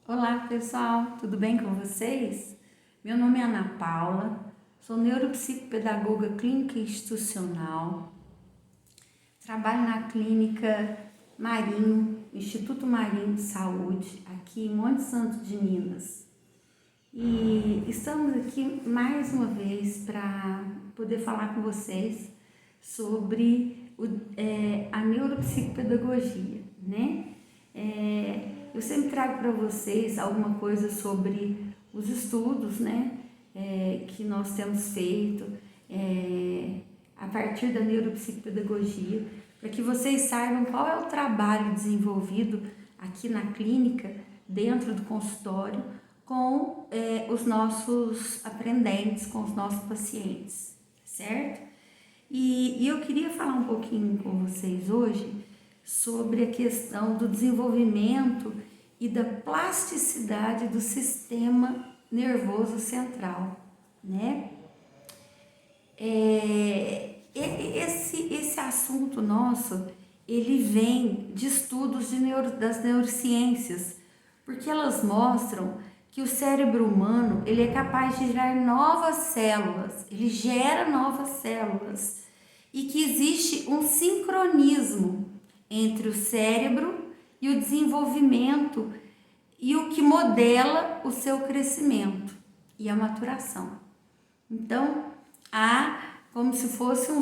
Olá pessoal, tudo bem com vocês? Meu nome é Ana Paula, sou neuropsicopedagoga clínica institucional, trabalho na clínica Marinho, Instituto Marinho de Saúde, aqui em Monte Santo de Minas. E estamos aqui mais uma vez para poder falar com vocês sobre a neuropsicopedagogia, né? Eu sempre trago para vocês alguma coisa sobre os estudos, né, que nós temos feito a partir da neuropsicopedagogia, para que vocês saibam qual é o trabalho desenvolvido aqui na clínica, dentro do consultório, com os nossos aprendentes, com os nossos pacientes, certo? E eu queria falar um pouquinho com vocês hoje sobre a questão do desenvolvimento e da plasticidade do sistema nervoso central, né? Esse assunto nosso, ele vem de estudos das neurociências, porque elas mostram que o cérebro humano, ele é capaz de gerar novas células, ele gera novas células, e que existe um sincronismo entre o cérebro e o desenvolvimento e o que modela o seu crescimento e a maturação. Então, há como se fosse um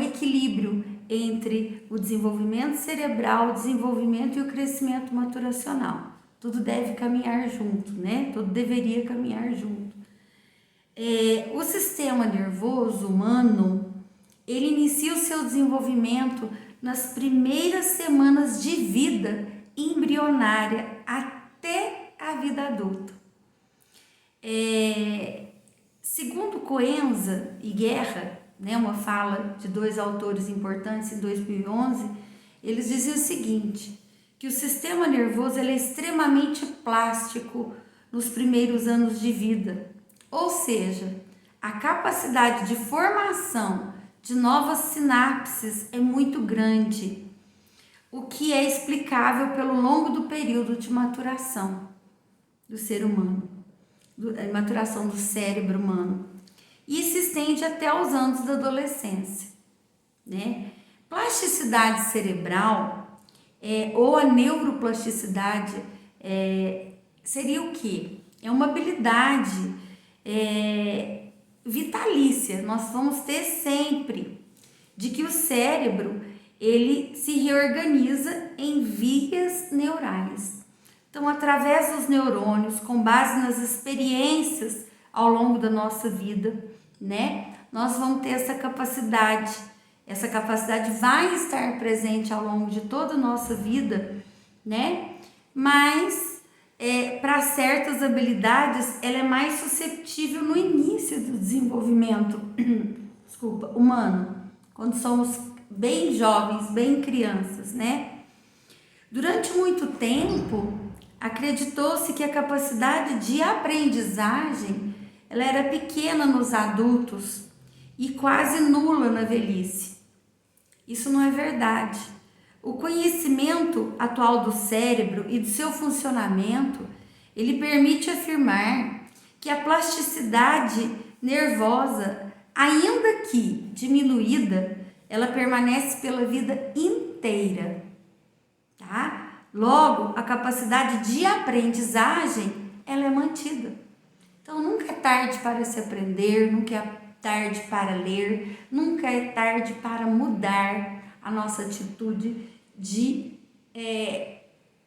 equilíbrio entre o desenvolvimento cerebral, o desenvolvimento e o crescimento maturacional. Tudo deve caminhar junto, né? Tudo deveria caminhar junto. O sistema nervoso humano, ele inicia o seu desenvolvimento nas primeiras semanas de vida embrionária até a vida adulta. Segundo Coenza e Guerra, né, uma fala de dois autores importantes em 2011, eles diziam o seguinte, que o sistema nervoso ele é extremamente plástico nos primeiros anos de vida, ou seja, a capacidade de formação de novas sinapses é muito grande, o que é explicável pelo longo do período de maturação do ser humano, a maturação do cérebro humano, e se estende até os anos da adolescência, né? Plasticidade cerebral ou a neuroplasticidade seria o quê? É uma habilidade vitalícia, nós vamos ter sempre, de que o cérebro ele se reorganiza em vias neurais. Então, através dos neurônios, com base nas experiências ao longo da nossa vida, né, nós vamos ter essa capacidade. Essa capacidade vai estar presente ao longo de toda a nossa vida, né? Mas para certas habilidades ela é mais susceptível no início do desenvolvimento humano, quando somos bem jovens, bem crianças, né? Durante muito tempo, acreditou-se que a capacidade de aprendizagem ela era pequena nos adultos e quase nula na velhice. Isso não é verdade. O conhecimento atual do cérebro e do seu funcionamento, ele permite afirmar que a plasticidade nervosa, ainda que diminuída, ela permanece pela vida inteira, tá? Logo, a capacidade de aprendizagem, ela é mantida. Então, nunca é tarde para se aprender, nunca é tarde para ler, nunca é tarde para mudar a nossa atitude de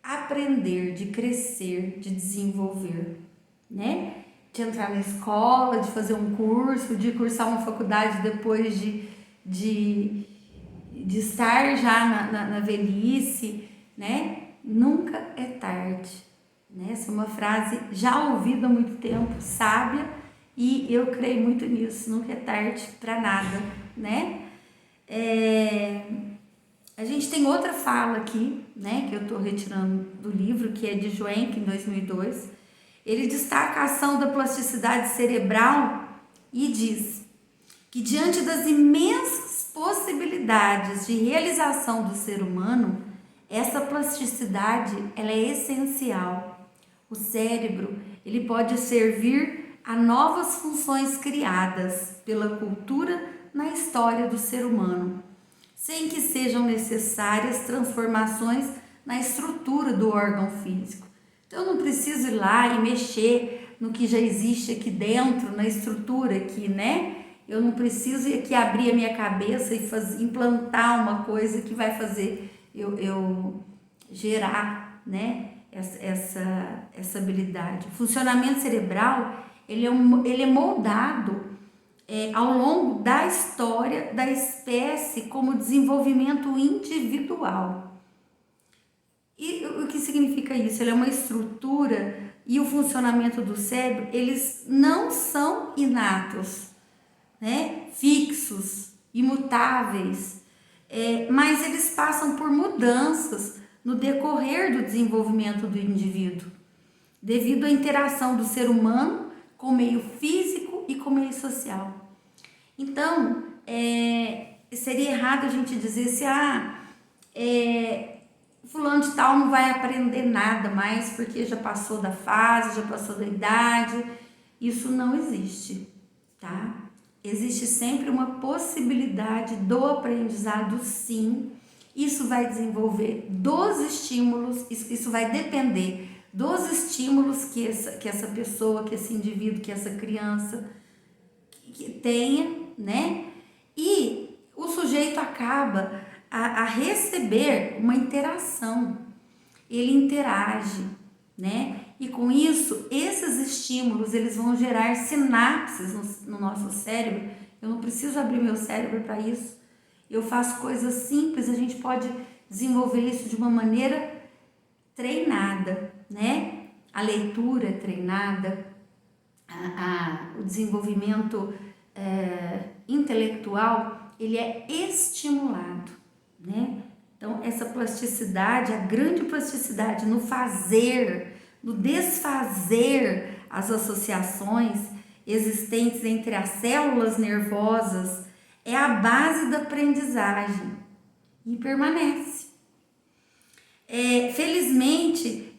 aprender, de crescer, de desenvolver, né? De entrar na escola, de fazer um curso, de cursar uma faculdade depois de estar já na velhice, né? Nunca é tarde, né? Essa é uma frase já ouvida há muito tempo, sábia, e eu creio muito nisso, nunca é tarde para nada, né? A gente tem outra fala aqui, né, que eu estou retirando do livro, que é de Schwenk, em 2002. Ele destaca a ação da plasticidade cerebral e diz que diante das imensas possibilidades de realização do ser humano, essa plasticidade, ela é essencial. O cérebro, ele pode servir a novas funções criadas pela cultura na história do ser humano, sem que sejam necessárias transformações na estrutura do órgão físico. Então, eu não preciso ir lá e mexer no que já existe aqui dentro, na estrutura aqui, né? Eu não preciso ir aqui abrir a minha cabeça e implantar uma coisa que vai fazer eu gerar, né, essa habilidade. O funcionamento cerebral, ele é moldado ao longo da história da espécie como desenvolvimento individual. E o que significa isso? Ele é uma estrutura e o funcionamento do cérebro, eles não são inatos, né? Fixos, imutáveis, mas eles passam por mudanças no decorrer do desenvolvimento do indivíduo, devido à interação do ser humano com o meio físico e com o meio social. Então, seria errado a gente dizer se fulano de tal não vai aprender nada mais porque já passou da fase, já passou da idade. Isso não existe, tá? Existe sempre uma possibilidade do aprendizado, sim. Isso vai desenvolver dos estímulos, isso vai depender dos estímulos que essa pessoa, que esse indivíduo, que essa criança que tenha, né? E o sujeito acaba a receber uma interação, ele interage, né? E com isso, esses estímulos, eles vão gerar sinapses no nosso cérebro. Eu não preciso abrir meu cérebro para isso. Eu faço coisas simples, a gente pode desenvolver isso de uma maneira treinada, né? A leitura é treinada, o desenvolvimento intelectual, ele é estimulado, né? Então, essa plasticidade, a grande plasticidade no fazer, no desfazer as associações existentes entre as células nervosas, é a base da aprendizagem e permanece. Felizmente,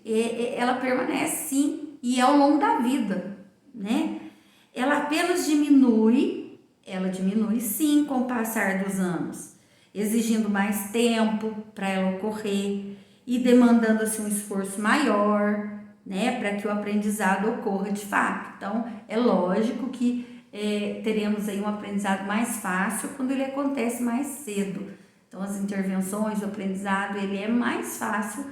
ela permanece sim, e é ao longo da vida, né? Ela apenas diminui sim com o passar dos anos, exigindo mais tempo para ela ocorrer e demandando-se um esforço maior, né, para que o aprendizado ocorra de fato. Então, é lógico que teremos aí um aprendizado mais fácil quando ele acontece mais cedo. Então, as intervenções, o aprendizado, ele é mais fácil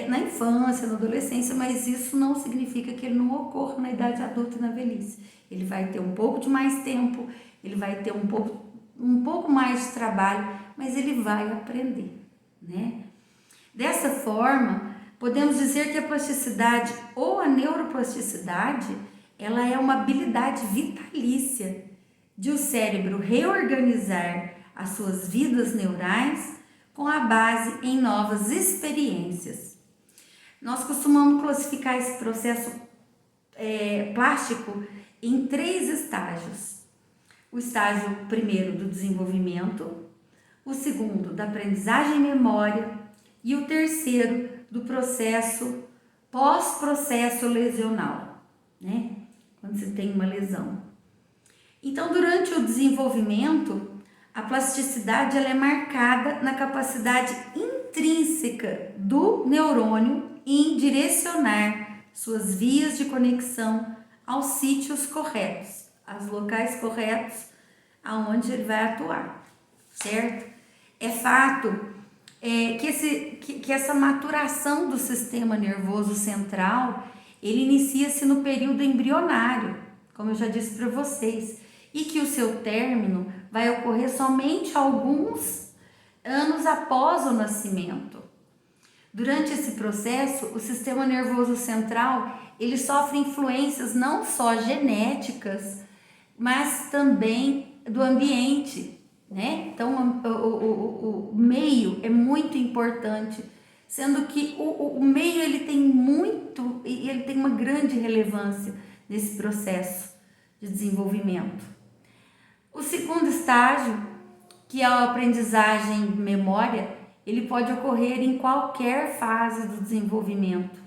na infância, na adolescência, mas isso não significa que ele não ocorra na idade adulta e na velhice. Ele vai ter um pouco de mais tempo, ele vai ter um pouco mais de trabalho, mas ele vai aprender, né? Dessa forma, podemos dizer que a plasticidade ou a neuroplasticidade, ela é uma habilidade vitalícia de o cérebro reorganizar as suas vidas neurais com a base em novas experiências. Nós costumamos classificar esse processo plástico em 3 estágios. O estágio primeiro do desenvolvimento, o segundo da aprendizagem e memória e o terceiro do processo pós-processo lesional, né? Quando você tem uma lesão. Então, durante o desenvolvimento, a plasticidade ela é marcada na capacidade intrínseca do neurônio em direcionar suas vias de conexão aos sítios corretos, aos locais corretos aonde ele vai atuar, certo? É fato que essa maturação do sistema nervoso central, ele inicia-se no período embrionário, como eu já disse para vocês, e que o seu término vai ocorrer somente alguns anos após o nascimento. Durante esse processo, o sistema nervoso central, ele sofre influências não só genéticas, mas também do ambiente, né? Então, o meio é muito importante, sendo que o meio ele tem uma grande relevância nesse processo de desenvolvimento. O segundo estágio, que é a aprendizagem memória, ele pode ocorrer em qualquer fase do desenvolvimento.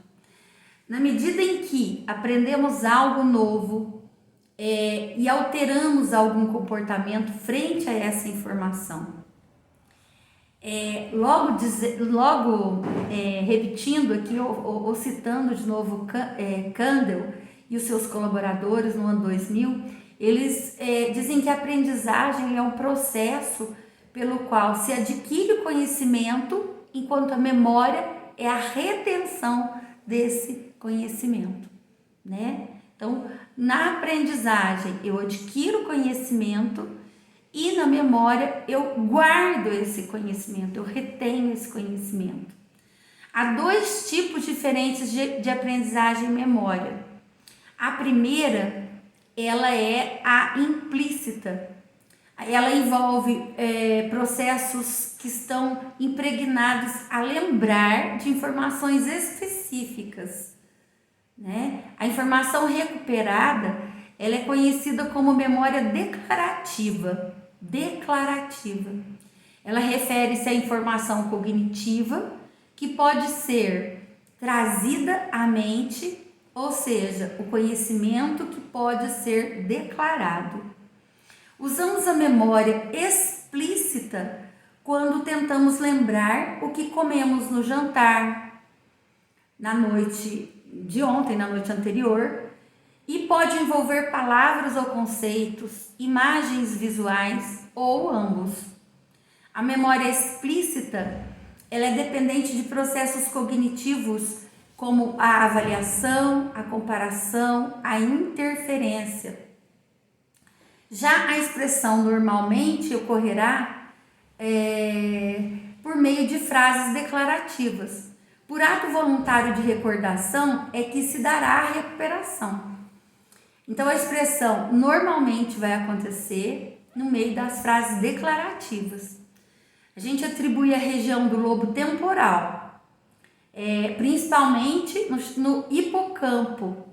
Na medida em que aprendemos algo novo e alteramos algum comportamento frente a essa informação. Repetindo aqui, ou citando de novo Kandel e os seus colaboradores no ano 2000, eles dizem que a aprendizagem é um processo pelo qual se adquire o conhecimento, enquanto a memória é a retenção desse conhecimento, né? Então, na aprendizagem eu adquiro conhecimento e na memória eu guardo esse conhecimento, eu retenho esse conhecimento. Há dois tipos diferentes de aprendizagem e memória. A primeira, ela é a implícita. Ela envolve processos que estão impregnados a lembrar de informações específicas, né? A informação recuperada, ela é conhecida como memória declarativa. Ela refere-se à informação cognitiva que pode ser trazida à mente, ou seja, o conhecimento que pode ser declarado. Usamos a memória explícita quando tentamos lembrar o que comemos no jantar, na noite de ontem, na noite anterior, e pode envolver palavras ou conceitos, imagens visuais ou ambos. A memória explícita, ela é dependente de processos cognitivos como a avaliação, a comparação, a interferência. Já a expressão normalmente ocorrerá por meio de frases declarativas. Por ato voluntário de recordação é que se dará a recuperação. Então, a expressão normalmente vai acontecer no meio das frases declarativas. A gente atribui a região do lobo temporal, principalmente no hipocampo,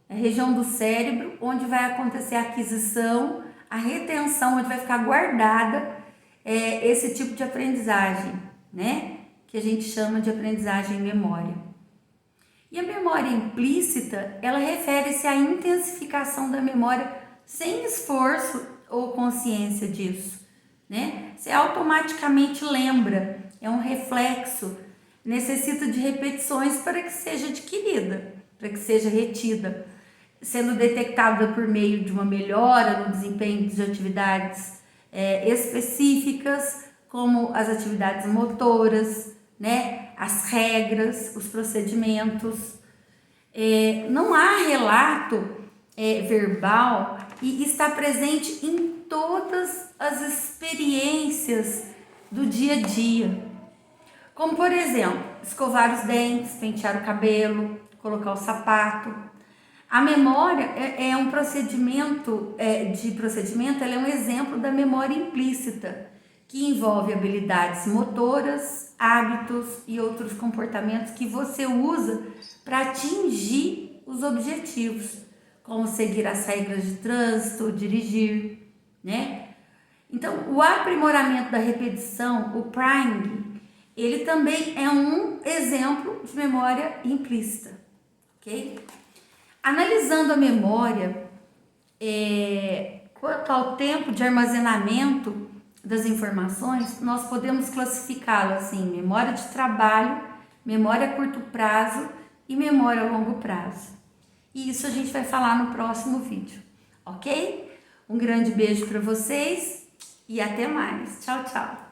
a região do cérebro onde vai acontecer a aquisição, a retenção, onde vai ficar guardada esse tipo de aprendizagem, né? Que a gente chama de aprendizagem em memória. E a memória implícita, ela refere-se à intensificação da memória sem esforço ou consciência disso, né? Você automaticamente lembra, é um reflexo, necessita de repetições para que seja adquirida, para que seja retida, sendo detectada por meio de uma melhora no desempenho de atividades específicas, como as atividades motoras, né? As regras, os procedimentos. Não há relato verbal e está presente em todas as experiências do dia a dia. Como, por exemplo, escovar os dentes, pentear o cabelo, colocar o sapato. A memória é um procedimento, ela é um exemplo da memória implícita, que envolve habilidades motoras, hábitos e outros comportamentos que você usa para atingir os objetivos, como seguir as regras de trânsito, dirigir, né? Então, o aprimoramento da repetição, o priming, ele também é um exemplo de memória implícita, ok? Analisando a memória, quanto ao tempo de armazenamento das informações, nós podemos classificá-la assim: memória de trabalho, memória a curto prazo e memória a longo prazo. E isso a gente vai falar no próximo vídeo, ok? Um grande beijo para vocês e até mais. Tchau, tchau!